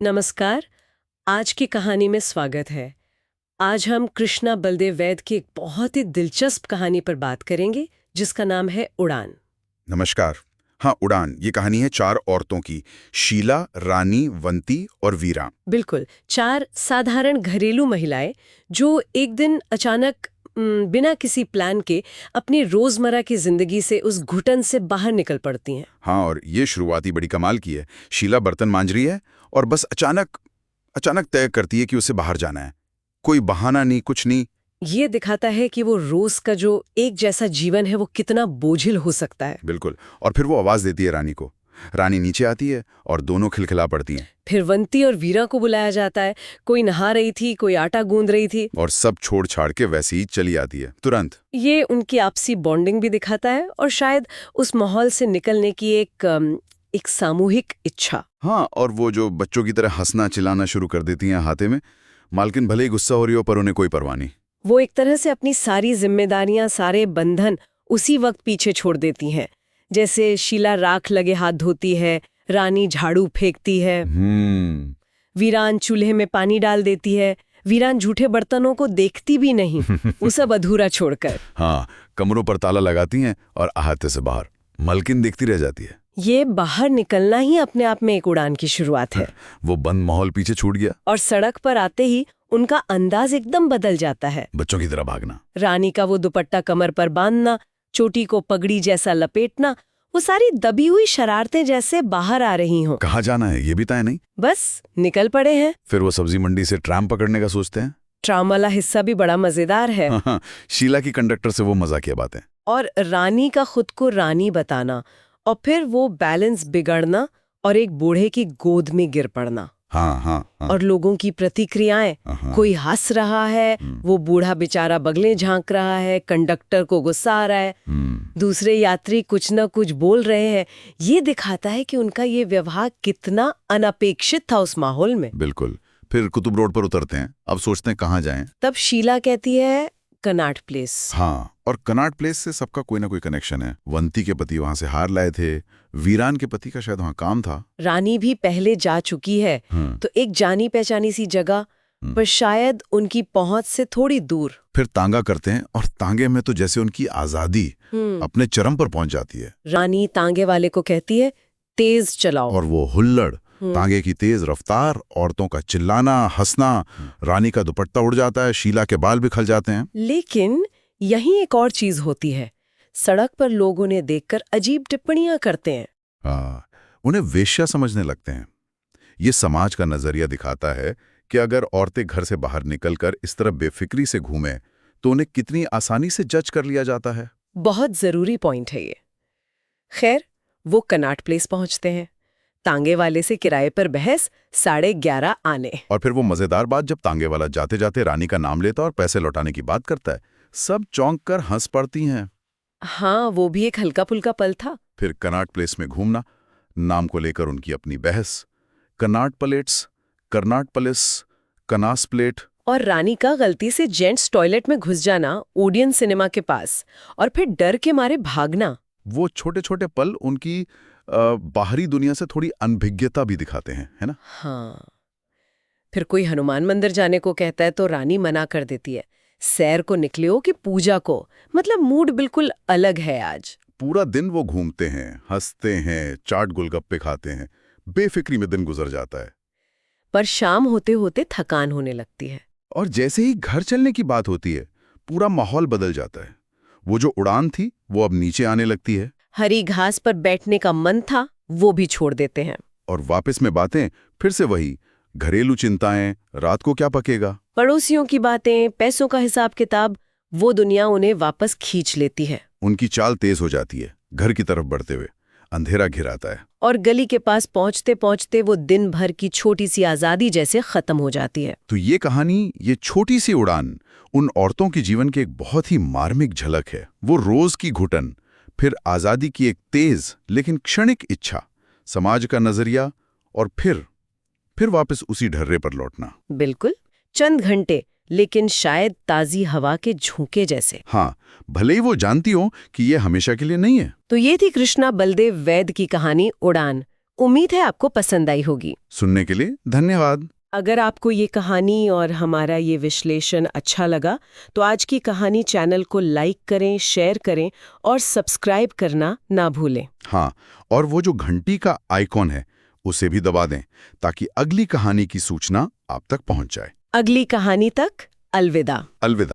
नमस्कार। आज की कहानी में स्वागत है। आज हम कृष्णा बलदेव वैद की एक बहुत ही दिलचस्प कहानी पर बात करेंगे जिसका नाम है उड़ान। नमस्कार। हाँ, उड़ान ये कहानी है 4 औरतों की, शीला, रानी, वंती और वीरा। बिल्कुल, 4 साधारण घरेलू महिलाएं जो एक दिन अचानक बिना किसी प्लान के अपनी रोजमर्रा की जिंदगी से उस घुटन से बाहर निकल पड़ती हैं। हाँ, और ये शुरुआती बड़ी कमाल की है। शीला बर्तन मांज रही है और बस अचानक अचानक तय करती है कि उसे बाहर जाना है। कोई बहाना नहीं, कुछ नहीं। ये दिखाता है कि वो रोज का जो एक जैसा जीवन है वो कितना बोझिल हो सकता है। बिल्कुल। और फिर वो आवाज देती है रानी को। रानी नीचे आती है और दोनों खिलखिला पड़ती हैं। फिर वंती और वीरा को बुलाया जाता है। कोई नहा रही थी, कोई आटा गूंद रही थी, और सब छोड़ छाड़ के वैसे ही चली आती है तुरंत। ये उनकी आपसी बॉन्डिंग भी दिखाता है और शायद उस माहौल से निकलने की एक सामूहिक इच्छा। हाँ, और वो जो बच्चों की तरह हंसना चिल्लाना शुरू कर देती हैं हाथे में। मालकिन भले ही गुस्सा हो रही हो पर उन्हें कोई परवाह नहीं। वो एक तरह से अपनी सारी जिम्मेदारियां, सारे बंधन उसी वक्त पीछे छोड़ देती हैं। जैसे शीला राख लगे हाथ धोती है, रानी झाड़ू फेंकती है, वीरान चूल्हे में पानी डाल देती है, वीरान झूठे बर्तनों को देखती भी नहीं, वो सब अधूरा छोड़कर। हाँ, कमरों पर ताला लगाती हैं और अहाते से बाहर मलकिन देखती रह जाती है। ये बाहर निकलना ही अपने आप में एक उड़ान की शुरुआत है। वो बंद माहौल पीछे छूट गया। और सड़क पर आते ही उनका अंदाज एकदम बदल जाता है। बच्चों की तरह भागना, रानी का वो दुपट्टा कमर पर बांधना, चोटी को पगड़ी जैसा लपेटना, वो सारी दबी हुई शरारतें जैसे बाहर आ रही हों। कहाँ जाना है ये भी तय नहीं, बस निकल पड़े हैं। फिर वो सब्जी मंडी से ट्राम पकड़ने का सोचते हैं। ट्राम वाला हिस्सा भी बड़ा मजेदार है। हाँ, शीला की कंडक्टर से वो मजाकिया बातें। और रानी का खुद को रानी बताना, और फिर वो बैलेंस बिगड़ना और एक बूढ़े की गोद में गिर पड़ना। हाँ, हाँ, हाँ। और लोगों की प्रतिक्रियाएं, हाँ। कोई हंस रहा है, वो बूढ़ा बेचारा बगले झांक रहा है, कंडक्टर को गुस्सा आ रहा है, दूसरे यात्री कुछ न कुछ बोल रहे हैं। ये दिखाता है कि उनका ये व्यवहार कितना अनपेक्षित था उस माहौल में। बिल्कुल। फिर कुतुब रोड पर उतरते हैं। अब सोचते हैं कहाँ जाएं। तब शीला कहती है कनॉट प्लेस। हाँ, और कनॉट प्लेस से सबका कोई ना कोई कनेक्शन है। वंती के पति वहां से हार लाए थे, वीरान के पति का शायद वहां काम था। रानी भी पहले जा चुकी है, तो एक जानी पहचानी सी जगह, पर शायद उनकी पहुंच से थोड़ी दूर। फिर तांगा करते हैं और तांगे में तो जैसे उनकी आजादी अपने चरम पर पहुंच जाती है। रानी तांगे वाले को कहती है तेज चलाओ, और वो हुल्लड़, तांगे की तेज रफ्तार, औरतों का चिल्लाना, हंसना, रानी का दुपट्टा उड़ जाता है, शीला के बाल बिखर जाते हैं। लेकिन यहीं एक और चीज होती है। सड़क पर लोग उन्हें देखकर अजीब टिप्पणियां करते हैं। उन्हें वेश्या समझने लगते हैं। ये समाज का नजरिया दिखाता है कि अगर औरतें घर से बाहर निकलकर इस तरह बेफिक्री से घूमें तो उन्हें कितनी आसानी से जज कर लिया जाता है। बहुत जरूरी पॉइंट है ये। खैर, वो कनॉट प्लेस पहुंचते हैं। तांगे वाले से किराए पर बहस, 11:30 आने। और फिर वो मजेदार बात, जब तांगे वाला जाते जाते रानी का नाम लेता और पैसे लौटाने की बात करता है, सब चौंक कर हंस पड़ती हैं। हाँ, वो भी एक हल्का फुल्का पल था। फिर कनॉट प्लेस में घूमना, नाम को लेकर उनकी अपनी बहस, Connaught plates, Karnat place, Kansas plate, और रानी का गलती से जेंट्स टॉयलेट में घुस जाना ओडियन सिनेमा के पास, और फिर डर के मारे भागना। वो छोटे छोटे पल उनकी बाहरी दुनिया से थोड़ी अनभिज्ञता भी दिखाते हैं, है ना? हाँ। फिर कोई हनुमान मंदिर जाने को कहता है तो रानी मना कर देती है। सैर को निकले हो कि पूजा को? मतलब मूड बिल्कुल अलग है आज। पूरा दिन वो घूमते हैं, हंसते हैं, चाट गोलगप्पे खाते हैं, बेफिक्री में दिन गुजर जाता है। पर शाम होते होते थकान होने लगती है। और जैसे ही घर चलने की बात होती है, पूरा माहौल बदल जाता है। वो जो उड़ान थी वो अब नीचे आने लगती है। हरी घास पर बैठने का मन था, वो भी छोड़ देते हैं। और वापस में बातें फिर से वही, घरेलू चिंताएं, रात को क्या पकेगा, पड़ोसियों की बातें, पैसों का हिसाब किताब, वो दुनिया उन्हें वापस खींच लेती है। उनकी चाल तेज हो जाती है। घर की तरफ बढ़ते हुए अंधेरा घिराता है और गली के पास पहुंचते पहुंचते वो दिन भर की छोटी सी आजादी जैसे खत्म हो जाती है। तो ये कहानी, ये छोटी सी उड़ान उन औरतों के जीवन की एक बहुत ही मार्मिक झलक है। वो रोज की घुटन, फिर आजादी की एक तेज लेकिन क्षणिक इच्छा, समाज का नजरिया, और फिर वापस उसी ढर्रे पर लौटना। बिल्कुल, चंद घंटे, लेकिन शायद ताजी हवा के झोंके जैसे। हाँ, भले ही वो जानती हो कि ये हमेशा के लिए नहीं है। तो ये थी कृष्णा बलदेव वैद की कहानी उड़ान। उम्मीद है आपको पसंद आई होगी। सुनने के लिए धन्यवाद। अगर आपको ये कहानी और हमारा ये विश्लेषण अच्छा लगा तो आज की कहानी चैनल को लाइक करें, शेयर करें और सब्सक्राइब करना ना भूलें। हाँ, और वो जो घंटी का आइकॉन है उसे भी दबा दें ताकि अगली कहानी की सूचना आप तक पहुंच जाए। अगली कहानी तक अलविदा। अलविदा।